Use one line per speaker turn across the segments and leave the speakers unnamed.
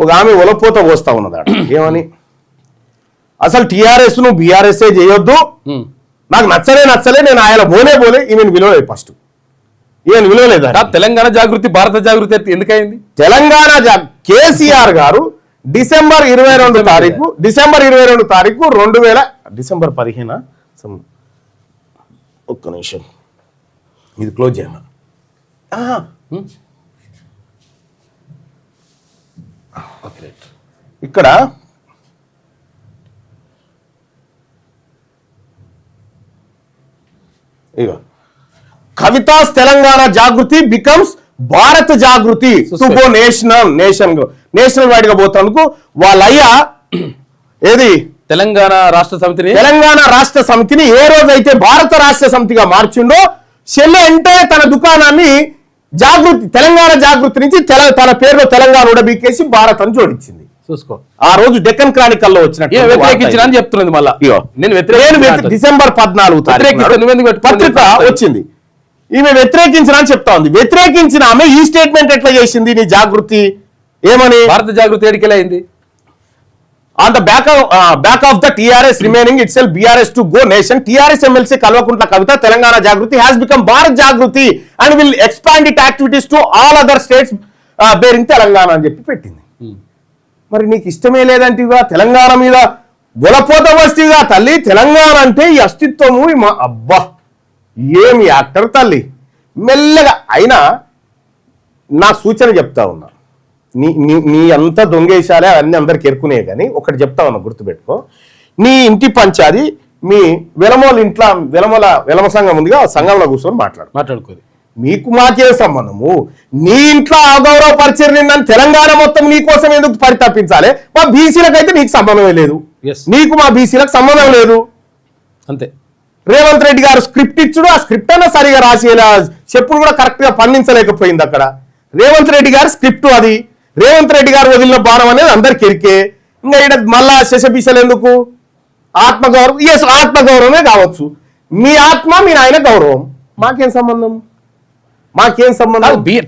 ఒక ఆమె ఒలపోత పోస్తా ఉన్నదాడ ఏమని అసలు టీఆర్ఎస్ ను బీఆర్ఎస్ఏ చేయొద్దు, నాకు నచ్చలే నేను ఆయన పోలే ఈమెను విలువలేదు. ఫస్ట్ ఈమెను విలువలేదు.
తెలంగాణ జాగృతి భారత జాగృతి ఎందుకైంది?
తెలంగాణ కేసీఆర్ గారు డిసెంబర్ 22 తారీఖు డిసెంబర్ 15 ఒక్క నిమిషం ఇది క్లోజ్ చేయమా. ఇక్కడ ఇగో కవితాస్ తెలంగాణ జాగృతి బికమ్స్ భారత జాగృతి టు గో నేషనల్ వైడ్ గా పోతానికి వాళ్ళయ్యా ఏది
తెలంగాణ రాష్ట్ర సమితిని
ఏ రోజైతే భారత రాష్ట్ర సమితిగా మార్చిండో చెల్లె అంటే తన దుకాణాన్ని తెలంగాణ జాగృతి నుంచి తన పేరులో తెలంగాణ ఉడబీకేసి భారత్ అని జోడించింది.
చూసుకో
ఆ రోజు డెక్కన్ క్రానికల్లో వచ్చినట్టు
వ్యతిరేకించిన చెప్తున్నది. మళ్ళా
నేను డిసెంబర్ 14 పత్రిక వచ్చింది, ఈమె వ్యతిరేకించిన అని చెప్తా ఉంది. వ్యతిరేకించిన ఆమె ఈ స్టేట్మెంట్ ఎట్లా చేసింది? నీ జాగృతి ఏమని
భారత జాగృతి ఎడికెళ్ళైంది?
On the back of the TRS remaining itself BRS to go nation, TRS MLC Kalvakuntla Kavita Telangana Jagruti has become Bharat Jagruti and will expand its activities to all other states bearing Telangana అని చెప్పి పెట్టింది. మరి నీకు ఇష్టమే లేదంటివా తెలంగాణ మీద బొలపోత వస్తీగా తల్లి? తెలంగాణ అంటే ఈ అస్తిత్వము అబ్బా ఏమి యాక్టర్ తల్లి. మెల్లగా అయినా నా సూచన చెప్తా ఉన్నా, నీ అంతా దొంగేశాలే అవన్నీ అందరికి ఎరుకునే కానీ ఒకటి చెప్తా ఉన్నా గుర్తుపెట్టుకో. నీ ఇంటి పంచాది మీ వెలమ సంఘం ఉందిగా, సంఘంలో కూర్చొని మాట్లాడుకోదు. మీకు మాకే సంబంధము? నీ ఇంట్లో అగౌరవపరిచారు నిన్నని తెలంగాణ మొత్తం నీ కోసం ఎందుకు పరితపించాలి? మా బీసీలకు అయితే నీకు సంబంధమే లేదు, నీకు మా బీసీలకు సంబంధం లేదు
అంతే.
రేవంత్ రెడ్డి గారు స్క్రిప్ట్ ఇచ్చుడు, ఆ స్క్రిప్ట్ అన్నా సరిగా రాసేలా చెప్పుడు కూడా కరెక్ట్ గా పండించలేకపోయింది. అక్కడ రేవంత్ రెడ్డి గారు స్క్రిప్ట్ అది, రేవంత్ రెడ్డి గారు వదిలిన బాణం అనేది అందరికి ఎరికే. ఇంకా ఇక్కడ మళ్ళా శశబీసలు ఎందుకు? ఆత్మగౌరవం, ఆత్మగౌరవమే కావచ్చు. మీ ఆత్మ మీ నాయన గౌరవం, మాకేం సంబంధం?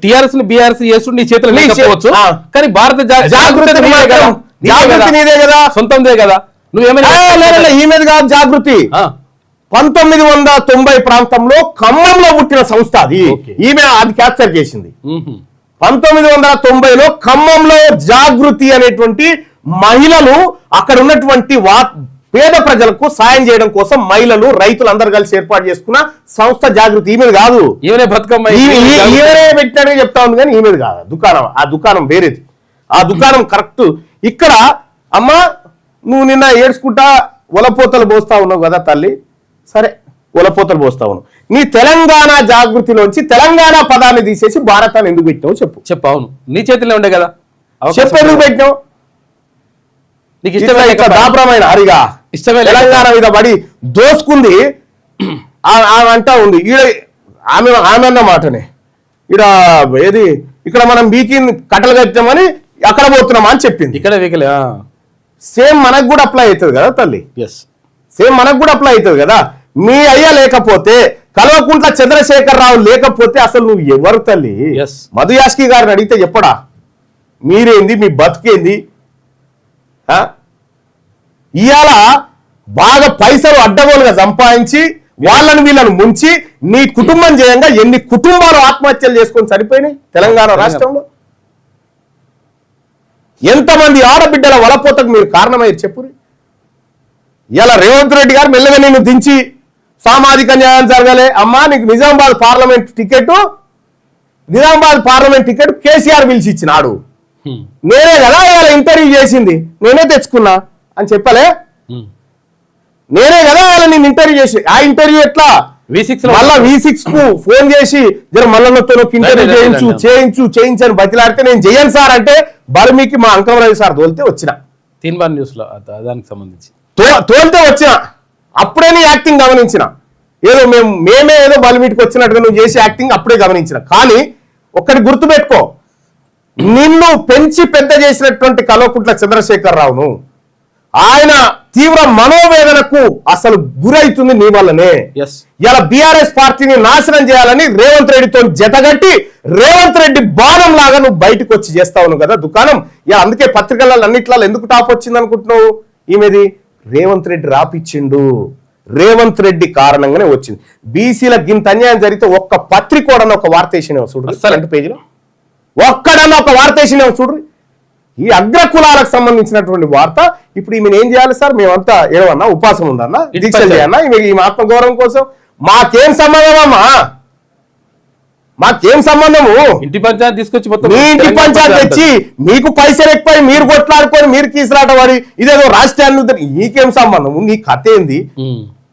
టిఆర్ఎస్ బీఆర్ఎస్ చేస్తుండే నీ చేతులు లేకపోవచ్చు, కానీ భారత జాగృతి
నీదే కదా,
సొంతందే కదా. నువ్వేమైనా
ఈమెది కాదు జాగృతి. 1990 ప్రాంతంలో ఖమ్మంలో పుట్టిన సంస్థ అది. ఈమె అది క్యాప్చర్ చేసింది. 1990లో ఖమ్మంలో జాగృతి అనేటువంటి మహిళలు అక్కడ ఉన్నటువంటి పేద ప్రజలకు సాయం చేయడం కోసం మహిళలు రైతులు అందరు కలిసి ఏర్పాటు చేసుకున్న సంస్థ జాగృతి. ఈమెది కాదు,
ఈమెనే బతుకమ్మ
ఈమెనే పెట్టినట్టుగా చెప్తా ఉంది కానీ ఈమెది కాదు. దుకాణం, ఆ దుకాణం వేరేది. ఆ దుకాణం కరెక్ట్. ఇక్కడ అమ్మ నువ్వు నిన్న ఏడ్చుకుంటా ఒలపోతలు పోస్తా ఉన్నావు కదా తల్లి, సరే ఒలపోతలు పోస్తా ఉన్నావు. నీ తెలంగాణ జాగృతిలోంచి తెలంగాణ పదాన్ని తీసేసి భారతాన్ని ఎందుకు పెట్టినావు చెప్పు.
అవును, నీ చేతిలో ఉండే కదా,
చెప్పు ఎందుకు పెట్టినావు? నీకు ఇష్టమే దాపరమైన హరిగా ఇష్టమే తెలంగాణ మీద పడి దోసుకుంది ఆమె అంటా ఉంది. ఈడ ఆమె అన్న మాటనే ఈడ ఏది ఇక్కడ మనం బీకి కట్టలు కట్టామని అక్కడ పోతున్నామా అని చెప్పింది.
ఇక్కడ వీకలే
సేమ్ మనకు కూడా అప్లై అవుతుంది కదా తల్లి, సేమ్ మనకు కూడా అప్లై అవుతుంది కదా. మీ అయ్య లేకపోతే కల్వకుంట్ల చంద్రశేఖరరావు లేకపోతే అసలు నువ్వు ఎవరు తల్లి? మధు యాష్కి గారిని అడిగితే చెప్పడా మీరేంది, మీ బతుకేంది? ఇవాళ బాగా పైసలు అడ్డగోలుగా సంపాదించి వాళ్ళని వీళ్ళని ముంచి నీ కుటుంబం చేయంగా ఎన్ని కుటుంబాలు ఆత్మహత్యలు చేసుకొని చనిపోయినాయి తెలంగాణ రాష్ట్రంలో? ఎంతమంది ఆడబిడ్డల వలపోతకు మీరు కారణమయ్యారు చెప్పురి. ఇలా రేవంత్ రెడ్డి గారు మెల్లగా నిన్ను దించి సామాజిక న్యాయం జరగాలి అమ్మా, నీకు నిజామాబాద్ పార్లమెంట్ టికెట్ కేసీఆర్ పిలిచి ఇచ్చినాడు. నేనే కదా ఇలా ఇంటర్వ్యూ చేసింది, నేనే తెచ్చుకున్నా అని చెప్పలే? నేనే కదా ఇలా నేను ఇంటర్వ్యూ చేసి, ఆ ఇంటర్వ్యూ ఎట్లా మళ్ళా V6 కు ఫోన్ చేసి జర మల్లన్నతో ఇంటర్వ్యూ చేయించని బతిలాడితే నేను చెయ్యను సార్ అంటే బర్మీకి మా అంకమరావు సార్ తోలితే వచ్చిన
తీన్బార్ న్యూస్ లో దానికి సంబంధించి
తోలితే వచ్చిన అప్పుడే నీ యాక్టింగ్ గమనించిన. ఏదో మేమే ఏదో బలిమీటికి వచ్చినట్టుగా నువ్వు చేసే యాక్టింగ్ అప్పుడే గమనించిన. కానీ ఒక్కటి ఆయన తీవ్ర మనోవేదనకు అసలు గురైతుంది నీ వల్లనే. ఇలా బీఆర్ఎస్ పార్టీని నాశనం చేయాలని రేవంత్ రెడ్డితో జతగట్టి రేవంత్ రెడ్డి బాణం లాగా నువ్వు బయటకు వచ్చి చేస్తావు కదా దుకాణం. ఇలా అందుకే పత్రికలలో అన్నిట్లో ఎందుకు టాప్ వచ్చింది అనుకుంటున్నావు? ఈమెది రేవంత్ రెడ్డి రాపిచ్చిండు, రేవంత్ రెడ్డి కారణంగానే వచ్చింది. బీసీల గింత అన్యాయం జరిగితే ఒక్క పత్రికోడన్న ఒక వార్త వేసినావు చూడు, ఫ్రంట్ పేజీలో ఒక్కడన్నా ఒక వార్త వేసినావు చూడు. ఈ అగ్రకులాలకు సంబంధించినటువంటి వార్త. ఇప్పుడు ఈమెను ఏం చేయాలి సార్? మేమంతా ఏమన్నా ఉపాసం ఉందన్నా, దీక్ష చేయన్నా ఈ ఆత్మగౌరవం కోసం? మాకేం సంబంధం అమ్మా? మాకేం సంబంధము?
ఇంటి పంచాయతీ తీసుకొచ్చి మొత్తం
మీ ఇంటి పంచాయతీ తెచ్చి మీకు పైసలు ఎక్కువ మీరు కొట్లాడుకొని మీరు కీసులాట వారి ఇదేదో రాష్ట్రాన్ని నీకేం సంబంధము? నీ కథ ఏంది?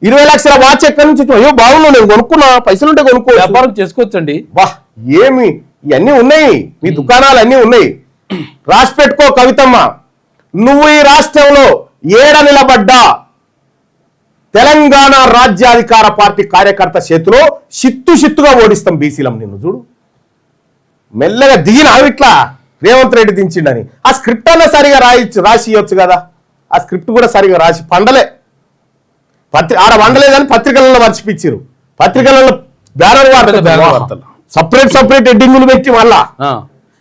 20 లక్షల వాచ్ ఎక్కడి నుంచి? అయ్యో బాగున్నావు, నేను కొనుక్కున్నా, పైసలుంటే కొనుక్కో,
వ్యాపారం చేసుకోవచ్చండి.
వా ఏమి ఇవన్నీ ఉన్నాయి, మీ దుకాణాలు అన్నీ ఉన్నాయి. రాసి పెట్టుకో కవితమ్మ, నువ్వు ఈ రాష్ట్రంలో ఏడ నిలబడ్డా తెలంగాణ రాజ్యాధికార పార్టీ కార్యకర్త చేతిలో చిత్తుగా ఓడిస్తాం బీసీలం. నిన్ను చూడు మెల్లగా దిగిన ఇట్లా రేవంత్ రెడ్డి దించిండని. ఆ స్క్రిప్ట్ అన్నా సరిగా రాసి ఇవ్వచ్చు కదా. ఆ స్క్రిప్ట్ కూడా సరిగా రాసి పండలే, ఆడ వండలేదని పత్రికలలో మర్చిపించారు. పత్రికలలో బ్యానర్ వార్తలు సపరేట్ ఎడ్డింగులు పెట్టి మళ్ళా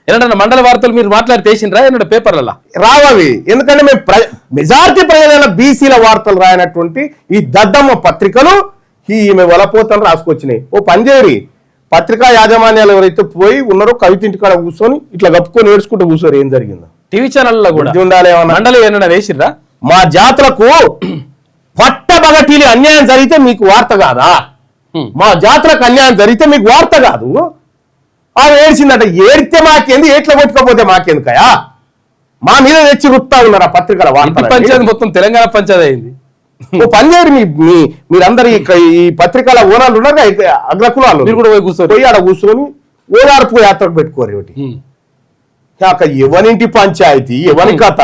ఏంటంటే మండల వార్తలు మీరు మాట్లాడి తీసిండ్రా ఏంటంటే పేపర్లలో
రావవి. ఎందుకంటే మేము మెజారిటీ ప్రజల బీసీల వార్తలు రాయనటువంటి ఈ దద్దమ్మ పత్రికలు ఈమె వలపోతలు రాసుకొచ్చినాయి. ఓ పంజేరి పత్రికా యాజమాన్యాలు ఎవరైతే పోయి ఉన్నారో కవిత ఇంటికాడ కూర్చొని ఇట్లా కప్పుకొని ఏడ్చుకుంటూ కూర్చోరు. ఏం జరిగిందో
టీవీ ఛానల్లో కూడా
ఉండాలి.
మండలి ఏమన్నా వేసిర్రా?
మా జాతులకు పట్టబగటీలి అన్యాయం జరిగితే మీకు వార్త కాదా? మా జాతులకు అన్యాయం జరిగితే మీకు వార్త కాదు? ఆమె ఏడ్చిందట. ఏడితే మాకేంది, ఏట్లా కొట్టుకోపోతే మాకెందుకయా? మా మీద తెచ్చి రుత్తా ఉన్నారు ఆ పత్రికల వార్త.
పంచాయతీ మొత్తం తెలంగాణ పంచాయతీ అయింది.
ఓ పనిచేయరు మీరందరు ఈ పత్రికల ఓనాలు ఉన్నారు, అగ్రకులాలు
మీరు కూడా పోయి కూర్చొని
పోయి ఆడ కూర్చొని ఓదార్పు యాత్రకు పెట్టుకోరు. ఒకటి ఎవరింటి పంచాయతీ, ఎవరి కథ?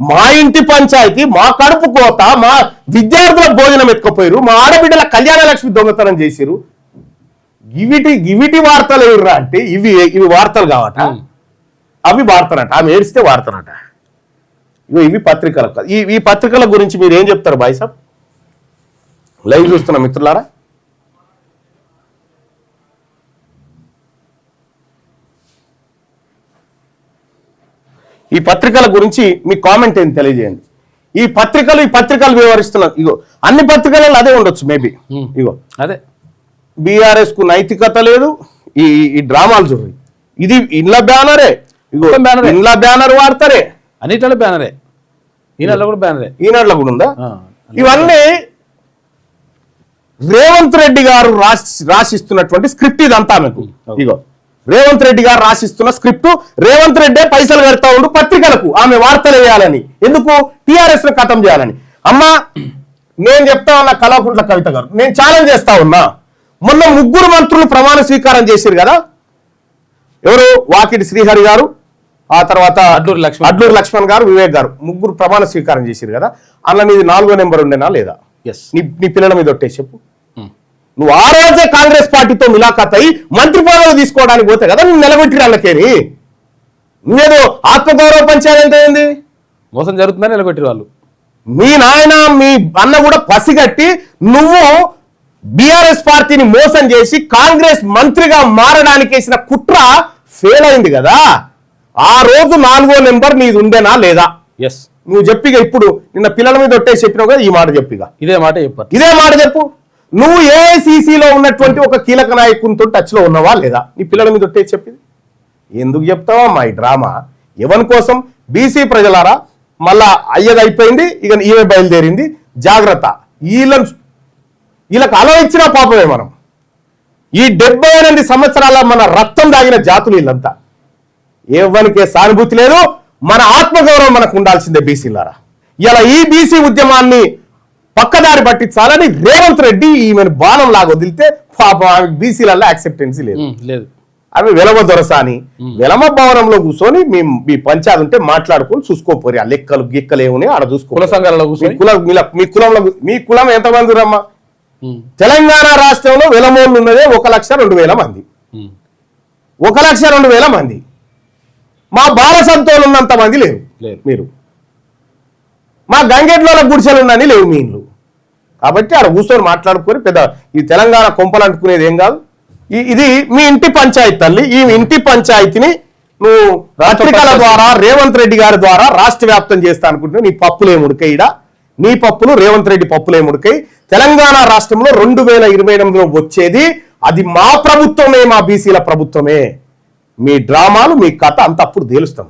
మా ఇంటి పంచాయతీ, మా కడుపు కోత, మా విద్యార్థుల భోజనం ఎత్తుకపోయారు, మా ఆడబిడ్డల కళ్యాణ లక్ష్మి దొంగతనం చేసిరు. ఇవిటి వార్తలు ఎవర్రా అంటే ఇవి వార్తలు కావట, అవి వార్తనట. ఆమె ఏడిస్తే వార్తనట. ఇవి పత్రికల. ఈ పత్రికల గురించి మీరు ఏం చెప్తారు బాయ్ సాబ్? లైవ్ చూస్తున్నా మిత్రులారా. ఈ పత్రికల గురించి మీ కామెంట్ ఏంటి తెలియజేయండి. ఈ పత్రికలు వివరిస్తున్నారు. ఇగో అన్ని పత్రికలలో అదే ఉండొచ్చు మేబీ. ఇగో
అదే
బీఆర్ఎస్ కు నైతికత లేదు. ఈ డ్రామాలు చూడండి. ఇది ఇండ్ల బ్యానరే, ఇగో ఇండ్ల బ్యానర్ వాడతారే,
అన్నిట్లో బ్యానరే, ఈనాడులో కూడా బ్యానరే,
ఈనాడులో కూడా ఉందా? ఇవన్నీ రేవంత్ రెడ్డి గారు రాసిస్తున్నటువంటి స్క్రిప్ట్ ఇదంతా. మీకు ఇగో రేవంత్ రెడ్డి గారు రాసిస్తున్న స్క్రిప్ట్. రేవంత్ రెడ్డే పైసలు కడతా ఉండు పత్రికలకు ఆమె వార్తలు వేయాలని. ఎందుకు? టీఆర్ఎస్ ను ఖతం చేయాలని. అమ్మా నేను చెప్తా ఉన్నా కల్వకుంట్ల కవిత గారు, నేను ఛాలెంజ్ చేస్తా ఉన్నా. మొన్న 3 మంత్రులు ప్రమాణ స్వీకారం చేశారు కదా. ఎవరు? వాకిటి శ్రీహరి గారు, ఆ తర్వాత అడ్లూరు లక్ష్మణ్ గారు, వివేక్ గారు, 3 ప్రమాణ స్వీకారం చేశారు కదా. అలా నీది 4వ నెంబర్ ఉండేనా లేదా? నీ పిల్లల మీద ఒట్టేసి చెప్పు. నువ్వు ఆ రోజే కాంగ్రెస్ పార్టీతో ములాఖాత్ అయి మంత్రి పదవులు తీసుకోవడానికి పోతే కదా నువ్వు నిలబెట్టిరు అన్నకేని. నువ్వేదో ఆత్మగౌరవ పంచాయతీ ఏంది?
మోసం జరుగుతుందని నిలబెట్టిరు వాళ్ళు.
మీ నాయన మీ అన్న కూడా పసిగట్టి నువ్వు బీఆర్ఎస్ పార్టీని మోసం చేసి కాంగ్రెస్ మంత్రిగా మారడానికి వేసిన కుట్ర ఫెయిల్ అయింది కదా. ఆ రోజు 4వ నెంబర్ నీది ఉండేనా లేదా? నువ్వు చెప్పిగా. ఇప్పుడు నిన్న పిల్లల మీద ఒట్టేసి చెప్పినావు కదా, ఈ మాట చెప్పిగా.
ఇదే మాట
చెప్పు. నువ్వు ఏఐసిసిలో ఉన్నటువంటి ఒక కీలక నాయకునితో టచ్ లో ఉన్నావా లేదా? నీ పిల్లల మీద ఒట్టేసి చెప్పింది ఎందుకు చెప్తావా? మా ఈ డ్రామా ఎవరి కోసం? బీసీ ప్రజలారా, మళ్ళా అయ్యది అయిపోయింది, ఇక ఈమె బయలుదేరింది. జాగ్రత్త. వీళ్ళకి అలవ ఇచ్చినా పాపమే. మనం ఈ 78 సంవత్సరాల మన రక్తం దాగిన జాతులు వీళ్ళంతా. ఎవరికే సానుభూతి లేదు. మన ఆత్మగౌరవం మనకు ఉండాల్సిందే బీసీలారా. ఇలా ఈ బీసీ ఉద్యమాన్ని పక్కదారి పట్టించాలని రేవంత్ రెడ్డి ఈమెను బాణం లాగా వదిలితే పాపం ఆమె బీసీలలో యాక్సెప్టెన్సీ లేదు. అవి వెలమ దొరసాని వెలమ భవనంలో కూర్చొని మీ పంచాయతీ ఉంటే మాట్లాడుకొని చూసుకోపోరి. ఆ లెక్కలు గిక్కలు ఏమున్నాయి ఆడ చూసుకో.
కుల సంఘాలలో
మీ కులం ఎంతమంది రమ్మా? తెలంగాణ రాష్ట్రంలో వెలమోళ్ళు ఉన్నదే 1,02,000 మంది. 1,02,000 మంది. మా బాలసంతోలు ఉన్నంత మంది లేరు. మీరు మా గంగెడ్ల గుడిసెలు ఉన్నాయని లేవు మీ ఇండ్లు. కాబట్టి ఆడ కూర్చొని మాట్లాడుకొని పెద్ద ఈ తెలంగాణ కొంపలు అంటుకునేది ఏం కాదు. ఇది మీ ఇంటి పంచాయతీ తల్లి. ఈ ఇంటి పంచాయతీని నువ్వు పత్రికల ద్వారా రేవంత్ రెడ్డి గారి ద్వారా రాష్ట్ర వ్యాప్తం చేస్తా అనుకుంటున్నావు. నీ పప్పులే ముడికైడా, నీ పప్పులు రేవంత్ రెడ్డి పప్పులే ముడికై. తెలంగాణ రాష్ట్రంలో 2028లో వచ్చేది అది మా ప్రభుత్వమే, మా బీసీల ప్రభుత్వమే. మీ డ్రామాలు, మీ కథ అంత అప్పుడు తేలుస్తాం.